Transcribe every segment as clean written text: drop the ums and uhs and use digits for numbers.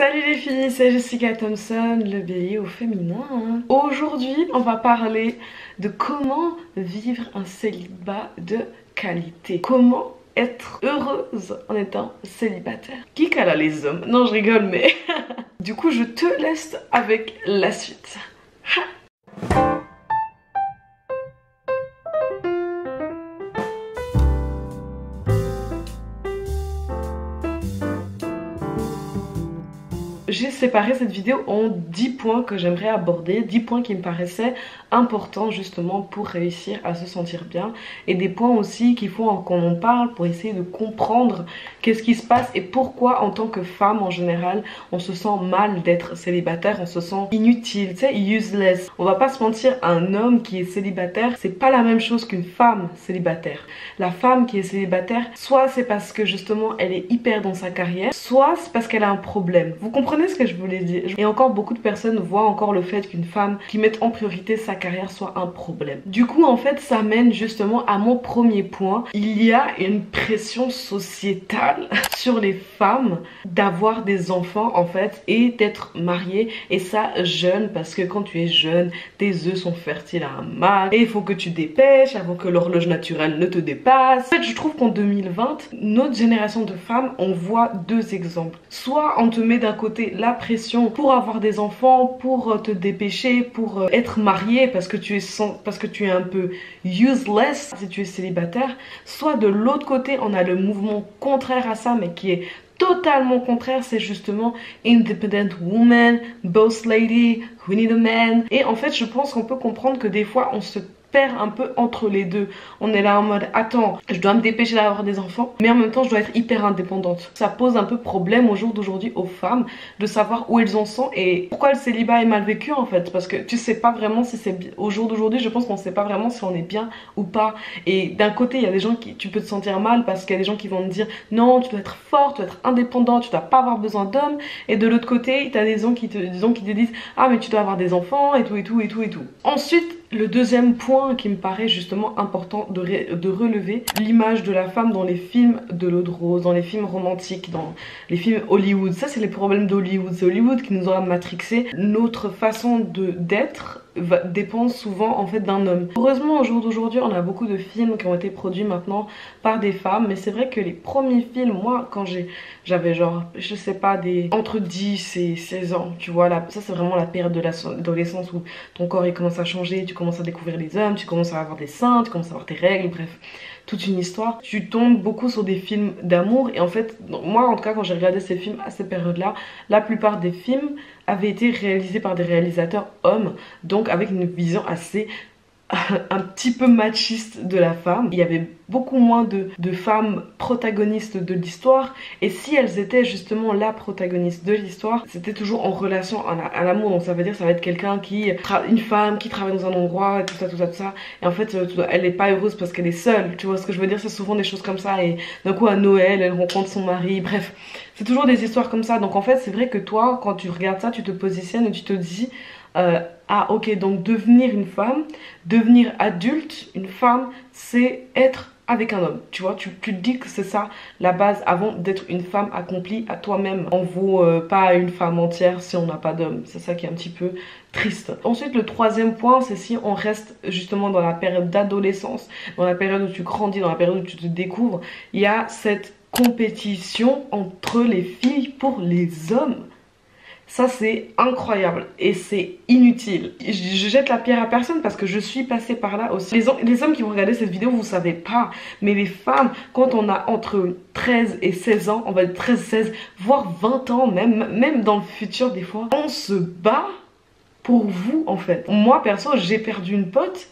Salut les filles, c'est Jessica Thompson, le bélier au féminin. Aujourd'hui, on va parler de comment vivre un célibat de qualité. Comment être heureuse en étant célibataire. Qui cala les hommes? Non, je rigole, mais... Du coup, je te laisse avec la suite. Ha. J'ai séparé cette vidéo en 10 points que j'aimerais aborder, 10 points qui me paraissaient importants justement pour réussir à se sentir bien, et des points aussi qu'il faut qu'on en parle pour essayer de comprendre qu'est-ce qui se passe et pourquoi en tant que femme en général on se sent mal d'être célibataire, on se sent inutile, tu sais, useless. On va pas se mentir, un homme qui est célibataire c'est pas la même chose qu'une femme célibataire. La femme qui est célibataire, soit c'est parce que justement elle est hyper dans sa carrière, soit c'est parce qu'elle a un problème. Vous comprenez ce que je voulais dire? Et encore beaucoup de personnes voient encore le fait qu'une femme qui mette en priorité sa carrière soit un problème. Du coup en fait ça mène justement à mon premier point. Il y a une pression sociétale sur les femmes d'avoir des enfants en fait et d'être mariée, et ça jeune, parce que quand tu es jeune tes œufs sont fertiles à un max et il faut que tu dépêches avant que l'horloge naturelle ne te dépasse. En fait je trouve qu'en 2020 notre génération de femmes on voit deux exemples. Soit on te met d'un côté la pression pour avoir des enfants, pour te dépêcher, pour être mariée parce que tu es un peu useless si tu es célibataire. Soit de l'autre côté on a le mouvement contraire à ça, mais qui est totalement contraire, c'est justement independent woman, boss lady, we need a man. Et en fait je pense qu'on peut comprendre que des fois on se perd un peu entre les deux. On est là en mode attends, je dois me dépêcher d'avoir des enfants mais en même temps je dois être hyper indépendante. Ça pose un peu problème au jour d'aujourd'hui aux femmes de savoir où elles en sont et pourquoi le célibat est mal vécu en fait, parce que tu sais pas vraiment si c'est au jour d'aujourd'hui, je pense qu'on sait pas vraiment si on est bien ou pas. Et d'un côté il y a des gens qui tu peux te sentir mal parce qu'il y a des gens qui vont te dire non tu dois être forte, tu dois être indépendante, tu dois pas avoir besoin d'hommes, et de l'autre côté tu as des gens qui te disent ah mais tu dois avoir des enfants et tout et tout et tout et tout. Ensuite le deuxième point qui me paraît justement important de relever, l'image de la femme dans les films de l'eau de rose, dans les films romantiques, dans les films Hollywood. Ça c'est les problèmes d'Hollywood, c'est Hollywood qui nous aura matrixé. Notre façon d'être dépend souvent en fait d'un homme. Heureusement au jour d'aujourd'hui on a beaucoup de films qui ont été produits maintenant par des femmes, mais c'est vrai que les premiers films, moi quand j'avais genre je sais pas entre 10 et 16 ans, tu vois là, ça c'est vraiment la période de l'adolescence où ton corps il commence à changer, tu commences à découvrir les hommes, tu commences à avoir des seins, tu commences à avoir tes règles, bref toute une histoire. Tu tombes beaucoup sur des films d'amour, et en fait moi en tout cas quand j'ai regardé ces films à cette période là, la plupart des films avaient été réalisés par des réalisateurs hommes, donc avec une vision assez un petit peu machiste de la femme. Il y avait beaucoup moins de femmes protagonistes de l'histoire, et si elles étaient justement la protagoniste de l'histoire, c'était toujours en relation à l'amour. Donc ça veut dire ça va être quelqu'un une femme qui travaille dans un endroit, tout ça tout ça tout ça, et en fait elle n'est pas heureuse parce qu'elle est seule, tu vois ce que je veux dire? C'est souvent des choses comme ça, et d'un coup à Noël elle rencontre son mari, bref c'est toujours des histoires comme ça. Donc en fait c'est vrai que toi quand tu regardes ça tu te positionnes et tu te dis ah ok, donc devenir une femme, devenir adulte, une femme, c'est être avec un homme, tu vois, tu te dis que c'est ça la base avant d'être une femme accomplie à toi-même. On vaut pas une femme entière si on n'a pas d'homme, c'est ça qui est un petit peu triste. Ensuite le troisième point, c'est si on reste justement dans la période d'adolescence, dans la période où tu grandis, dans la période où tu te découvres, il y a cette compétition entre les filles pour les hommes. Ça c'est incroyable et c'est inutile. Je jette la pierre à personne parce que je suis passée par là aussi. Les hommes qui vont regarder cette vidéo, vous savez pas, mais les femmes, quand on a entre 13 et 16 ans, on va dire 13, 16, voire 20 ans même dans le futur des fois, on se bat pour vous en fait. Moi perso, j'ai perdu une pote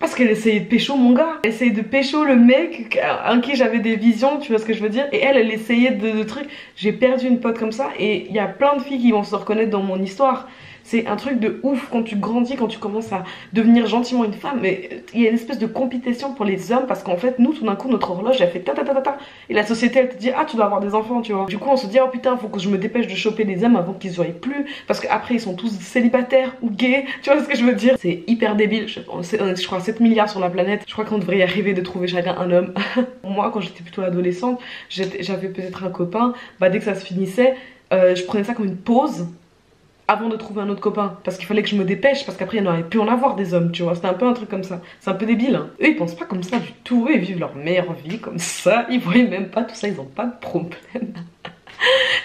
parce qu'elle essayait de pécho mon gars. Elle essayait de pécho le mec en qui j'avais des visions, tu vois ce que je veux dire. Et elle essayait de trucs. J'ai perdu une pote comme ça, et il y a plein de filles qui vont se reconnaître dans mon histoire. C'est un truc de ouf quand tu grandis, quand tu commences à devenir gentiment une femme. Mais il y a une espèce de compétition pour les hommes, parce qu'en fait nous tout d'un coup notre horloge elle fait ta ta ta ta ta, et la société elle te dit ah tu dois avoir des enfants, tu vois. Du coup on se dit oh putain faut que je me dépêche de choper les hommes avant qu'ils se voient plus, parce qu'après ils sont tous célibataires ou gays, tu vois ce que je veux dire. C'est hyper débile. On est je crois 7 milliards sur la planète, je crois qu'on devrait y arriver de trouver chacun un homme. Moi quand j'étais plutôt adolescente, j'avais peut-être un copain, bah dès que ça se finissait je prenais ça comme une pause avant de trouver un autre copain, parce qu'il fallait que je me dépêche, parce qu'après il n'y en aurait plus en avoir des hommes, tu vois, c'était un peu un truc comme ça, c'est un peu débile, hein. Eux ils pensent pas comme ça du tout, eux ils vivent leur meilleure vie comme ça, ils voient même pas tout ça, ils ont pas de problème.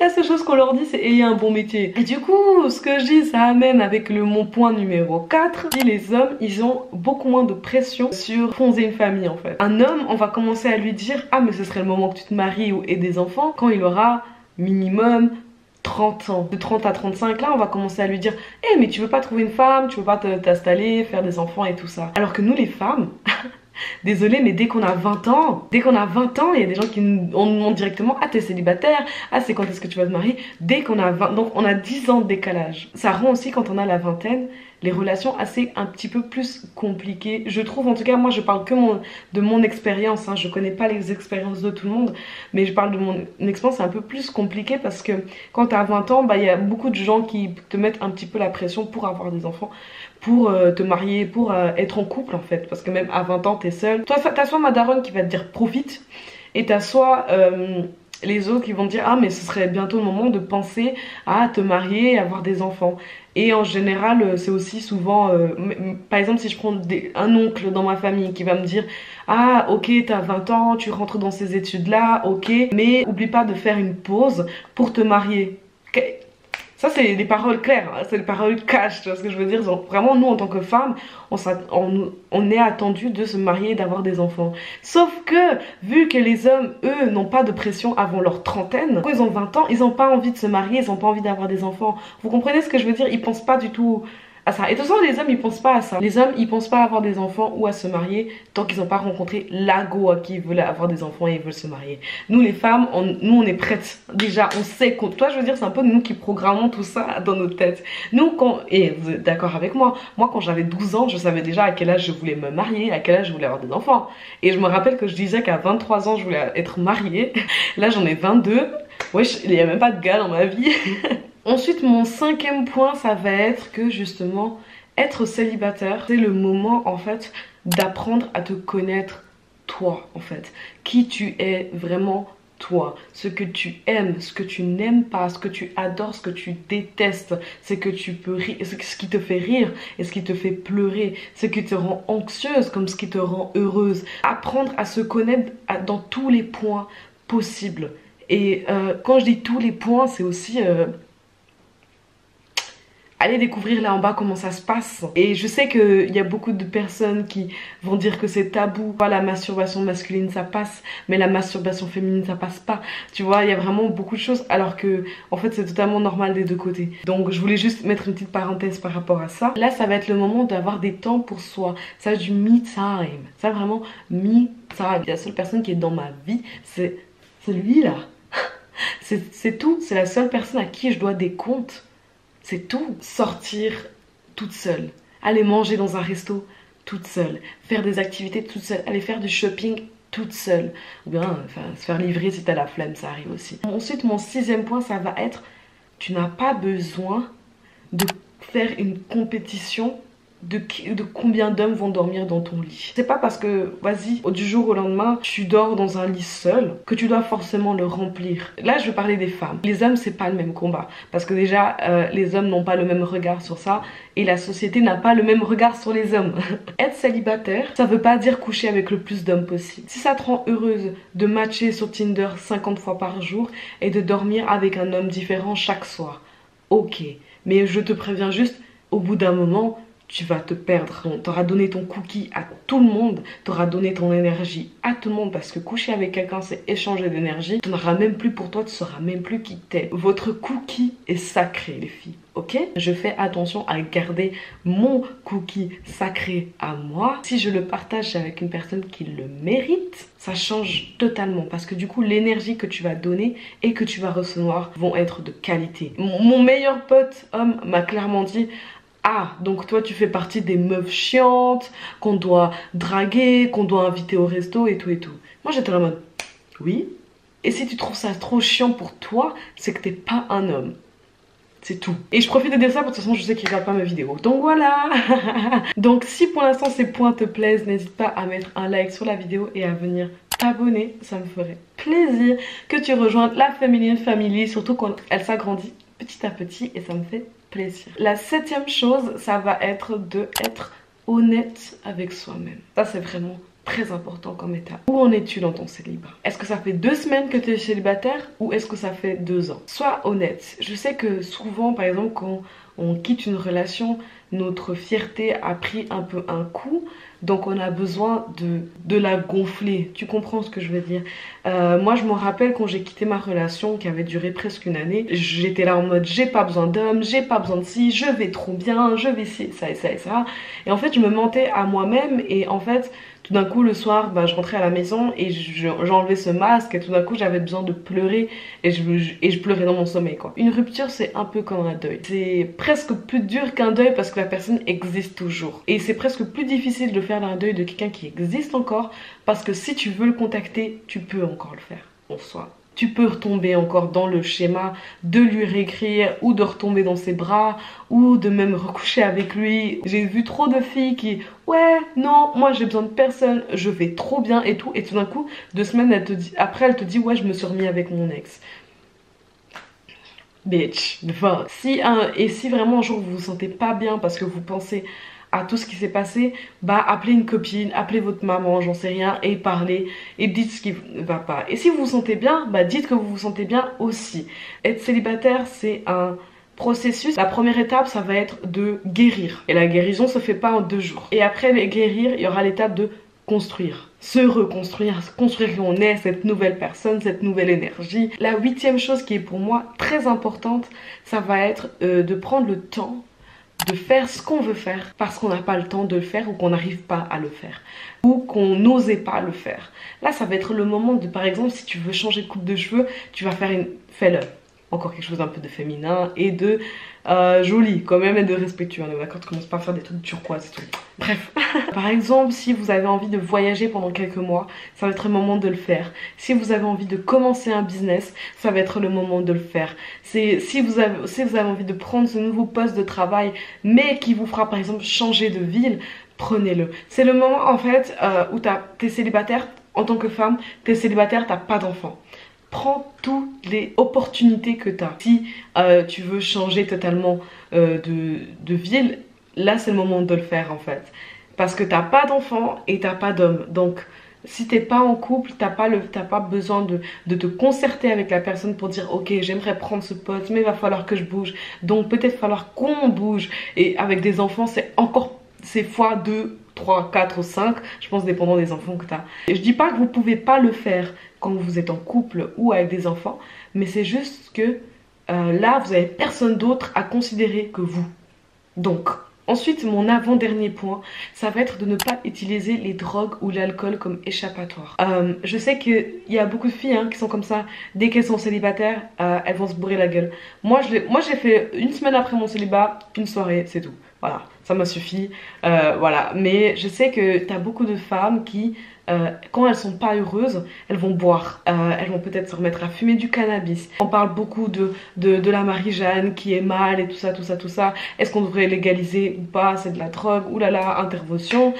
La seule chose qu'on leur dit c'est ayez un bon métier. Et du coup ce que je dis ça amène avec mon point numéro 4. Les hommes ils ont beaucoup moins de pression sur fonder une famille en fait. Un homme on va commencer à lui dire ah mais ce serait le moment que tu te maries ou aies des enfants quand il aura minimum 30 ans. De 30 à 35 là on va commencer à lui dire eh mais tu veux pas trouver une femme, tu veux pas t'installer, faire des enfants et tout ça. Alors que nous les femmes désolée, mais dès qu'on a 20 ans, il y a des gens qui nous demandent directement ah t'es célibataire, ah c'est quand est-ce que tu vas te marier. Dès qu'on a 20, donc on a 10 ans de décalage. Ça rend aussi quand on a la vingtaine les relations assez un petit peu plus compliquées. Je trouve, en tout cas moi je parle que de mon expérience, hein. Je connais pas les expériences de tout le monde, mais je parle de mon expérience, c'est un peu plus compliqué parce que quand tu as 20 ans, bah il y a beaucoup de gens qui te mettent un petit peu la pression pour avoir des enfants, pour te marier, pour être en couple en fait, parce que même à 20 ans t'es seule. Toi t'as soit ma daronne qui va te dire profite, et t'as soit les autres qui vont te dire ah mais ce serait bientôt le moment de penser à te marier et avoir des enfants. Et en général c'est aussi souvent par exemple si je prends un oncle dans ma famille qui va me dire ah ok t'as 20 ans, tu rentres dans ces études là, ok, mais oublie pas de faire une pause pour te marier. Ça c'est des paroles claires, hein, c'est des paroles cash, tu vois ce que je veux dire. Genre, vraiment nous en tant que femmes, on est attendu de se marier et d'avoir des enfants. Sauf que, vu que les hommes, eux, n'ont pas de pression avant leur trentaine, quand ils ont 20 ans, ils n'ont pas envie de se marier, ils n'ont pas envie d'avoir des enfants. Vous comprenez ce que je veux dire? Ils pensent pas du tout à ça. Et de toute façon les hommes ils pensent pas à ça. Les hommes ils pensent pas à avoir des enfants ou à se marier tant qu'ils n'ont pas rencontré la go à qui ils veulent avoir des enfants et ils veulent se marier. Nous les femmes, nous on est prêtes. Déjà on sait qu'on... Toi je veux dire c'est un peu nous qui programmons tout ça dans nos têtes. Nous quand... Et vous êtes d'accord avec moi, moi quand j'avais 12 ans je savais déjà à quel âge je voulais me marier, à quel âge je voulais avoir des enfants. Et je me rappelle que je disais qu'à 23 ans je voulais être mariée. Là j'en ai 22. Wesh, il n'y a même pas de gars dans ma vie. Ensuite, mon 5e point, ça va être que justement, être célibataire, c'est le moment en fait d'apprendre à te connaître toi en fait. Qui tu es vraiment toi, ce que tu aimes, ce que tu n'aimes pas, ce que tu adores, ce que tu détestes, ce que tu peux rire, ce qui te fait rire et ce qui te fait pleurer, ce qui te rend anxieuse comme ce qui te rend heureuse. Apprendre à se connaître dans tous les points possibles. Et quand je dis tous les points, c'est aussi... allez découvrir là en bas comment ça se passe. Et je sais qu'il y a beaucoup de personnes qui vont dire que c'est tabou. La masturbation masculine ça passe, mais la masturbation féminine ça passe pas. Tu vois, il y a vraiment beaucoup de choses alors que en fait c'est totalement normal des deux côtés. Donc je voulais juste mettre une petite parenthèse par rapport à ça. Là ça va être le moment d'avoir des temps pour soi. Ça du me time. Ça vraiment me time. La seule personne qui est dans ma vie c'est lui là. C'est tout. C'est la seule personne à qui je dois des comptes. C'est tout. Sortir toute seule, aller manger dans un resto toute seule, faire des activités toute seule, aller faire du shopping toute seule, ou bien enfin, se faire livrer si t'as la flemme, ça arrive aussi. Ensuite, mon 6e point, ça va être, tu n'as pas besoin de faire une compétition de combien d'hommes vont dormir dans ton lit. C'est pas parce que, vas-y, du jour au lendemain, tu dors dans un lit seul que tu dois forcément le remplir. Là, je veux parler des femmes. Les hommes, c'est pas le même combat. Parce que déjà, les hommes n'ont pas le même regard sur ça et la société n'a pas le même regard sur les hommes. Être célibataire, ça veut pas dire coucher avec le plus d'hommes possible. Si ça te rend heureuse de matcher sur Tinder 50 fois par jour et de dormir avec un homme différent chaque soir, ok. Mais je te préviens juste, au bout d'un moment, tu vas te perdre. T'auras donné ton cookie à tout le monde, t'auras donné ton énergie à tout le monde parce que coucher avec quelqu'un c'est échanger d'énergie. Tu n'en auras même plus pour toi, tu sauras même plus qui t'es. Votre cookie est sacré les filles, ok? Je fais attention à garder mon cookie sacré à moi. Si je le partage avec une personne qui le mérite, ça change totalement parce que du coup l'énergie que tu vas donner et que tu vas recevoir vont être de qualité. Mon meilleur pote homme m'a clairement dit: ah, donc toi tu fais partie des meufs chiantes, qu'on doit draguer, qu'on doit inviter au resto et tout et tout. Moi j'étais en mode, oui. Et si tu trouves ça trop chiant pour toi, c'est que t'es pas un homme. C'est tout. Et je profite de dire ça, parce que de toute façon je sais qu'il regarde pas mes vidéos. Donc voilà. Donc si pour l'instant ces points te plaisent, n'hésite pas à mettre un like sur la vidéo et à venir t'abonner, ça me ferait plaisir que tu rejoignes la Feminine Family, surtout quand elle s'agrandit petit à petit et ça me fait plaisir. La 7e chose, ça va être de être honnête avec soi-même. Ça c'est vraiment très important comme étape. Où en es-tu dans ton célibat? Est-ce que ça fait 2 semaines que tu es célibataire ou est-ce que ça fait 2 ans? Sois honnête. Je sais que souvent, par exemple, quand on quitte une relation, notre fierté a pris un peu un coup. Donc on a besoin de la gonfler. Tu comprends ce que je veux dire? Moi je me rappelle quand j'ai quitté ma relation qui avait duré presque une année. J'étais là en mode j'ai pas besoin d'homme, j'ai pas besoin de ci, je vais trop bien, je vais ci, ça et ça et ça. Et en fait je me mentais à moi-même et en fait tout d'un coup le soir bah, je rentrais à la maison et j'enlevais ce masque et tout d'un coup j'avais besoin de pleurer et je pleurais dans mon sommeil quoi. Une rupture c'est un peu comme un deuil. C'est presque plus dur qu'un deuil parce que la personne existe toujours. Et c'est presque plus difficile de faire un deuil de quelqu'un qui existe encore parce que si tu veux le contacter, tu peux encore le faire en soi. Tu peux retomber encore dans le schéma de lui réécrire ou de retomber dans ses bras ou de même recoucher avec lui. J'ai vu trop de filles qui ouais non moi j'ai besoin de personne, je vais trop bien et tout d'un coup 2 semaines après elle te dit ouais je me suis remis avec mon ex. Bitch, enfin, si vraiment un jour vous vous sentez pas bien parce que vous pensez à tout ce qui s'est passé, bah appelez une copine, appelez votre maman, j'en sais rien, et parlez, et dites ce qui ne va pas. Et si vous vous sentez bien, bah dites que vous vous sentez bien aussi. Être célibataire, c'est un processus. La première étape, ça va être de guérir. Et la guérison se fait pas en 2 jours. Et après guérir, il y aura l'étape de construire, se reconstruire, construire qui on est, cette nouvelle personne, cette nouvelle énergie. La 8e chose qui est pour moi très importante, ça va être de prendre le temps de faire ce qu'on veut faire parce qu'on n'a pas le temps de le faire ou qu'on n'arrive pas à le faire ou qu'on n'osait pas le faire. Là ça va être le moment de, par exemple, si tu veux changer de coupe de cheveux, tu vas faire fais-le. Encore quelque chose un peu de féminin et de joli quand même et de respectueux, on est d'accord? Tu commences pas à faire des trucs turquoise et tout. Bref. Par exemple, si vous avez envie de voyager pendant quelques mois, ça va être le moment de le faire. Si vous avez envie de commencer un business, ça va être le moment de le faire. Si vous avez envie de prendre ce nouveau poste de travail, mais qui vous fera par exemple changer de ville, prenez-le. C'est le moment en fait où t'es célibataire, en tant que femme, t'es célibataire, t'as pas d'enfant. Prends toutes les opportunités que tu as. Si tu veux changer totalement de ville, là c'est le moment de le faire en fait. Parce que t'as pas d'enfant et t'as pas d'homme. Donc si t'es pas en couple, t'as pas besoin de te concerter avec la personne pour dire ok j'aimerais prendre ce poste mais il va falloir que je bouge. Donc peut-être falloir qu'on bouge. Et avec des enfants c'est fois 2, 3, 4 ou 5, je pense dépendant des enfants que tu as. Et je dis pas que vous pouvez pas le faire quand vous êtes en couple ou avec des enfants, mais c'est juste que là vous avez personne d'autre à considérer que vous. Donc ensuite mon avant-dernier point, ça va être de ne pas utiliser les drogues ou l'alcool comme échappatoire. Je sais qu'il y a beaucoup de filles qui sont comme ça, dès qu'elles sont célibataires, elles vont se bourrer la gueule. Moi j'ai fait 1 semaine après mon célibat, une soirée, c'est tout. Voilà, ça m'a suffi. Voilà, mais je sais que t'as beaucoup de femmes qui, quand elles sont pas heureuses, elles vont boire. Elles vont peut-être se remettre à fumer du cannabis. On parle beaucoup de la Marie-Jeanne qui est mal et tout ça, tout ça, tout ça. Est-ce qu'on devrait légaliser ou pas? C'est de la drogue, oulala, intervention.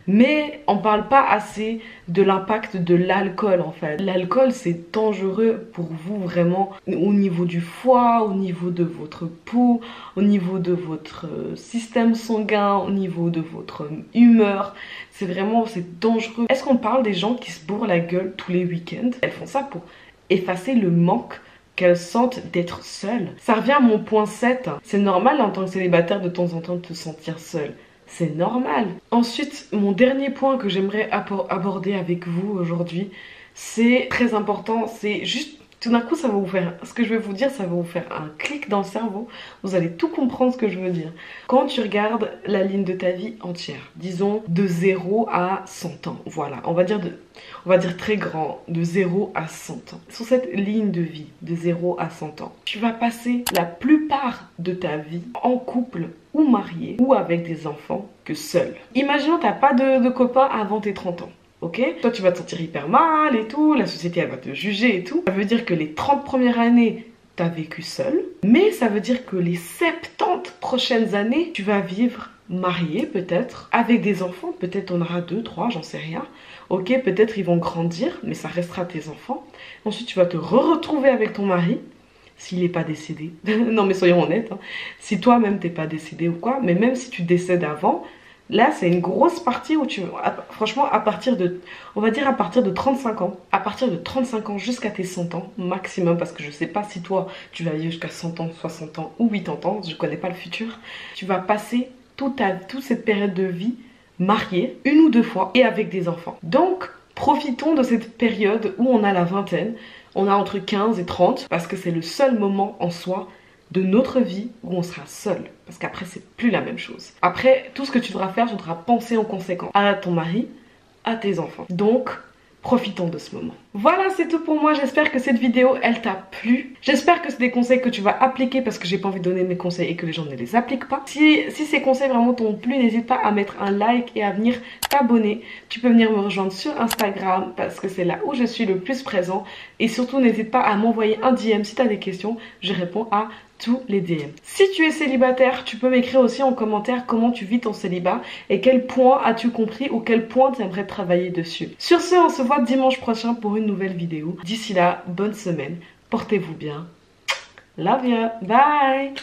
Mais on parle pas assez de l'impact de l'alcool en fait. L'alcool c'est dangereux pour vous vraiment au niveau du foie, au niveau de votre peau, au niveau de votre système sanguin, au niveau de votre humeur. C'est dangereux. Est-ce qu'on parle des gens qui se bourrent la gueule tous les week-ends? Elles font ça pour effacer le manque qu'elles sentent d'être seules. Ça revient à mon point 7. C'est normal en tant que célibataire de temps en temps de te sentir seule. C'est normal. Ensuite, mon dernier point que j'aimerais aborder avec vous aujourd'hui, c'est très important, c'est juste, tout d'un coup ça va vous faire, ce que je vais vous dire, ça va vous faire un clic dans le cerveau, vous allez tout comprendre ce que je veux dire. Quand tu regardes la ligne de ta vie entière, disons de 0 à 100 ans, voilà, on va dire très grand, de 0 à 100 ans. Sur cette ligne de vie, de 0 à 100 ans, tu vas passer la plupart de ta vie en couple ou marié ou avec des enfants que seul. Imaginons t'as pas de copain avant tes 30 ans. Ok? Toi tu vas te sentir hyper mal et tout, la société elle va te juger et tout. Ça veut dire que les 30 premières années t'as vécu seul, mais ça veut dire que les 70 prochaines années tu vas vivre marié peut-être, avec des enfants, peut-être on aura 2, 3, j'en sais rien. Ok, peut-être ils vont grandir, mais ça restera tes enfants. Ensuite, tu vas te retrouver avec ton mari, s'il n'est pas décédé. Non, mais soyons honnêtes, hein. Si toi-même t'es pas décédé ou quoi, mais même si tu décèdes avant, là, c'est une grosse partie où franchement, à partir de, on va dire à partir de 35 ans. À partir de 35 ans jusqu'à tes 100 ans maximum, parce que je sais pas si toi, tu vas vivre jusqu'à 100 ans, 60 ans ou 80 ans, je connais pas le futur. Tu vas passer toute cette période de vie mariée, 1 ou 2 fois, et avec des enfants. Donc, profitons de cette période où on a la vingtaine, on a entre 15 et 30, parce que c'est le seul moment en soi de notre vie où on sera seul, parce qu'après c'est plus la même chose. Après, tout ce que tu devras faire, tu devras penser en conséquence à ton mari, à tes enfants. Donc profitons de ce moment. Voilà, c'est tout pour moi. J'espère que cette vidéo, elle t'a plu. J'espère que c'est des conseils que tu vas appliquer, parce que j'ai pas envie de donner mes conseils et que les gens ne les appliquent pas. Si ces conseils vraiment t'ont plu, n'hésite pas à mettre un like et à venir t'abonner. Tu peux venir me rejoindre sur Instagram, parce que c'est là où je suis le plus présent. Et surtout, n'hésite pas à m'envoyer un DM si tu as des questions. Je réponds à tous les DM. Si tu es célibataire, tu peux m'écrire aussi en commentaire comment tu vis ton célibat et quel point as-tu compris ou quel point tu aimerais travailler dessus. Sur ce, on se voit dimanche prochain pour une nouvelle vidéo. D'ici là, bonne semaine, portez-vous bien. Love you, bye.